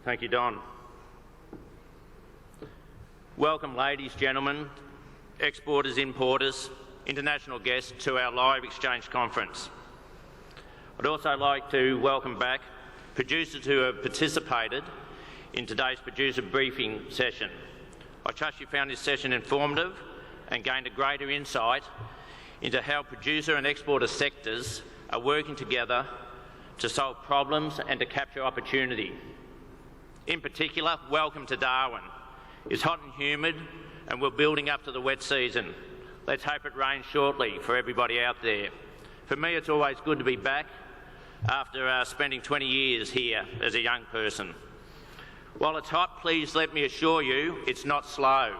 Thank you, Don. Welcome, ladies, gentlemen, exporters, importers, international guests to our LiveXchange conference. I'd also like to welcome back producers who have participated in today's producer briefing session. I trust you found this session informative and gained a greater insight into how producer and exporter sectors are working together to solve problems and to capture opportunity. In particular, welcome to Darwin. It's hot and humid and we're building up to the wet season. Let's hope it rains shortly for everybody out there. For me, it's always good to be back after spending 20 years here as a young person. While it's hot, please let me assure you it's not slow.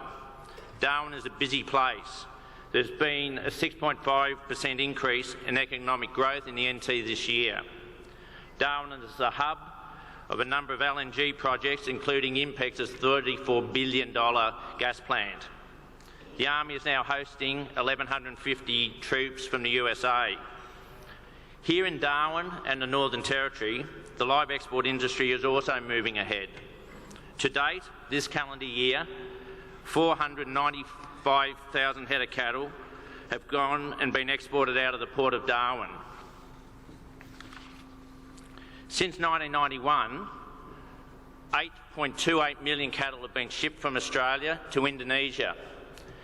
Darwin is a busy place. There's been a 6.5% increase in economic growth in the NT this year. Darwin is the hub of a number of LNG projects, including INPEX's $34 billion gas plant. The Army is now hosting 1,150 troops from the USA. Here in Darwin and the Northern Territory, the live export industry is also moving ahead. To date, this calendar year, 495,000 head of cattle have gone and been exported out of the Port of Darwin. Since 1991, 8.28 million cattle have been shipped from Australia to Indonesia,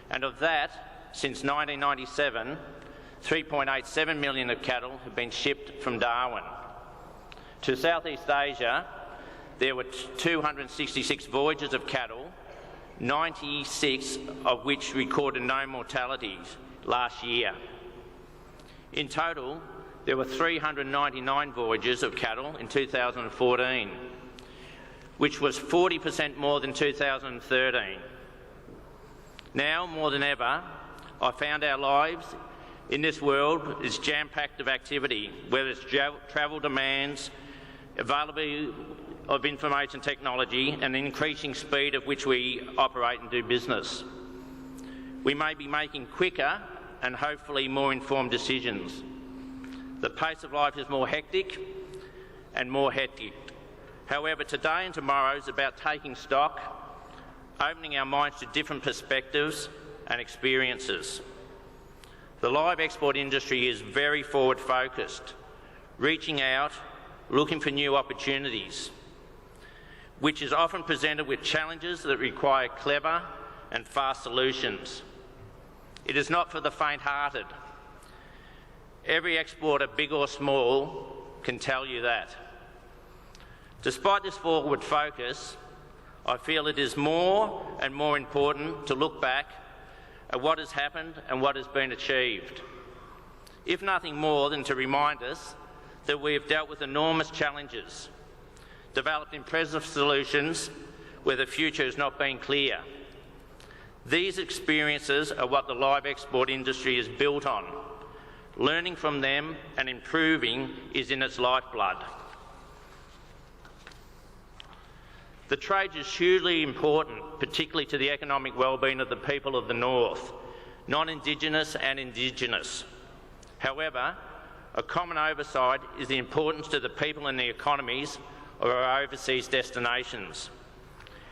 and of that, since 1997, 3.87 million of cattle have been shipped from Darwin. To Southeast Asia, there were 266 voyages of cattle, 96 of which recorded no mortalities last year. In total, there were 399 voyages of cattle in 2014, which was 40% more than 2013. Now, more than ever, I found our lives in this world is jam-packed of activity, whether it's travel demands, availability of information technology, and the increasing speed at which we operate and do business. We may be making quicker and hopefully more informed decisions. The pace of life is more hectic and more hectic. However, today and tomorrow is about taking stock, opening our minds to different perspectives and experiences. The live export industry is very forward-focused, reaching out, looking for new opportunities, which is often presented with challenges that require clever and fast solutions. It is not for the faint-hearted. Every exporter, big or small, can tell you that. Despite this forward focus, I feel it is more and more important to look back at what has happened and what has been achieved, if nothing more than to remind us that we have dealt with enormous challenges, developed impressive solutions where the future has not been clear. These experiences are what the live export industry is built on. Learning from them and improving is in its lifeblood. The trade is hugely important, particularly to the economic well-being of the people of the North, non-Indigenous and Indigenous. However, a common oversight is the importance to the people and the economies of our overseas destinations.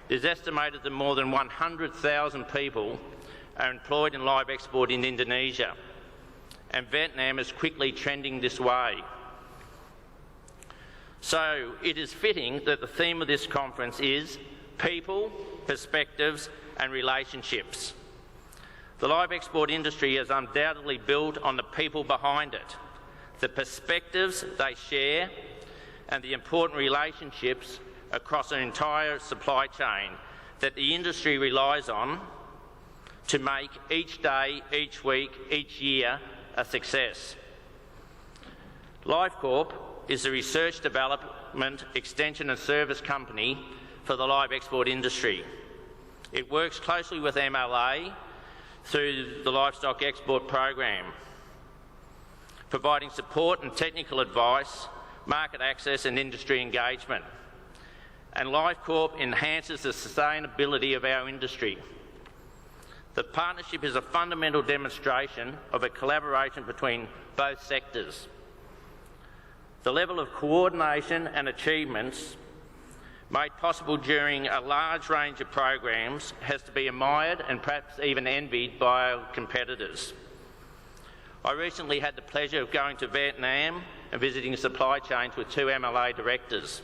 It is estimated that more than 100,000 people are employed in live export in Indonesia, and Vietnam is quickly trending this way. So it is fitting that the theme of this conference is people, perspectives and relationships. The live export industry is undoubtedly built on the people behind it, the perspectives they share and the important relationships across an entire supply chain that the industry relies on to make each day, each week, each year a success. LiveCorp is a research, development, extension and service company for the live export industry. It works closely with MLA through the Livestock Export Program, providing support and technical advice, market access and industry engagement. And LiveCorp enhances the sustainability of our industry. The partnership is a fundamental demonstration of a collaboration between both sectors. The level of coordination and achievements made possible during a large range of programs has to be admired and perhaps even envied by our competitors. I recently had the pleasure of going to Vietnam and visiting supply chains with two MLA directors,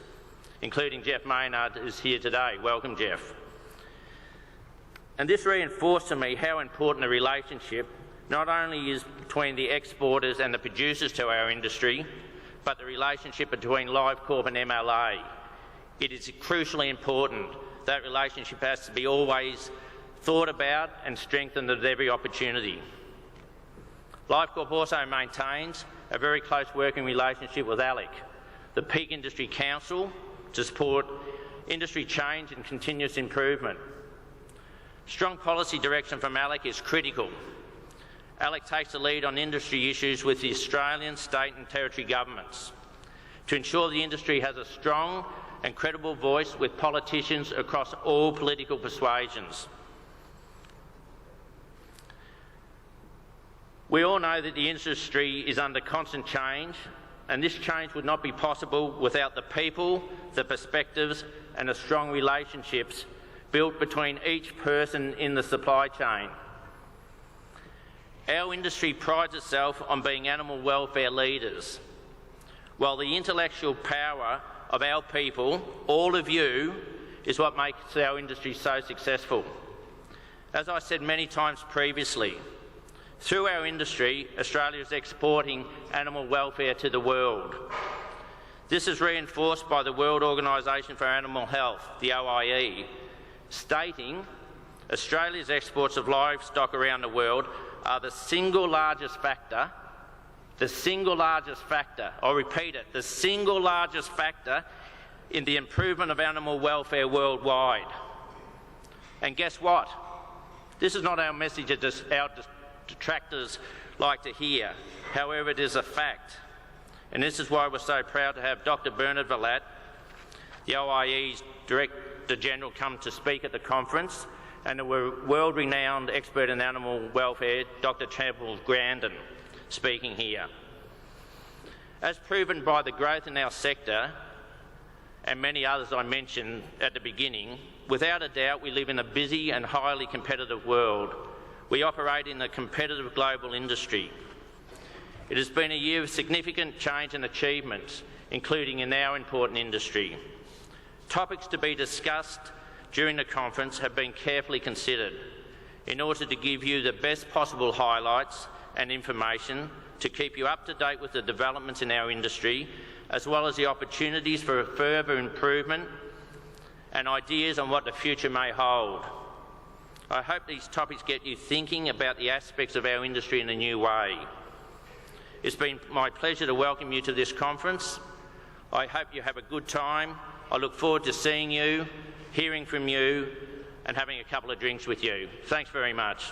including Jeff Maynard, who's here today. Welcome, Jeff. And this reinforced to me how important the relationship not only is between the exporters and the producers to our industry, but the relationship between LiveCorp and MLA. It is crucially important. That relationship has to be always thought about and strengthened at every opportunity. LiveCorp also maintains a very close working relationship with ALEC, the Peak Industry Council, to support industry change and continuous improvement. Strong policy direction from ALEC is critical. ALEC takes the lead on industry issues with the Australian, state and territory governments to ensure the industry has a strong and credible voice with politicians across all political persuasions. We all know that the industry is under constant change, and this change would not be possible without the people, the perspectives and the strong relationships built between each person in the supply chain. Our industry prides itself on being animal welfare leaders, while the intellectual power of our people, all of you, is what makes our industry so successful. As I said many times previously, through our industry, Australia is exporting animal welfare to the world. This is reinforced by the World Organisation for Animal Health, the OIE, stating Australia's exports of livestock around the world are the single largest factor, I'll repeat it, the single largest factor in the improvement of animal welfare worldwide. And guess what? This is not our message that our detractors like to hear. However, it is a fact. And this is why we're so proud to have Dr. Bernard Vallat, the OIE's Director General, come to speak at the conference, and a world-renowned expert in animal welfare, Dr. Charles Grandin, speaking here. As proven by the growth in our sector and many others I mentioned at the beginning, without a doubt we live in a busy and highly competitive world. We operate in a competitive global industry. It has been a year of significant change and achievements, including in our important industry. Topics to be discussed during the conference have been carefully considered in order to give you the best possible highlights and information to keep you up to date with the developments in our industry, as well as the opportunities for further improvement and ideas on what the future may hold. I hope these topics get you thinking about the aspects of our industry in a new way. It's been my pleasure to welcome you to this conference. I hope you have a good time. I look forward to seeing you, hearing from you, and having a couple of drinks with you. Thanks very much.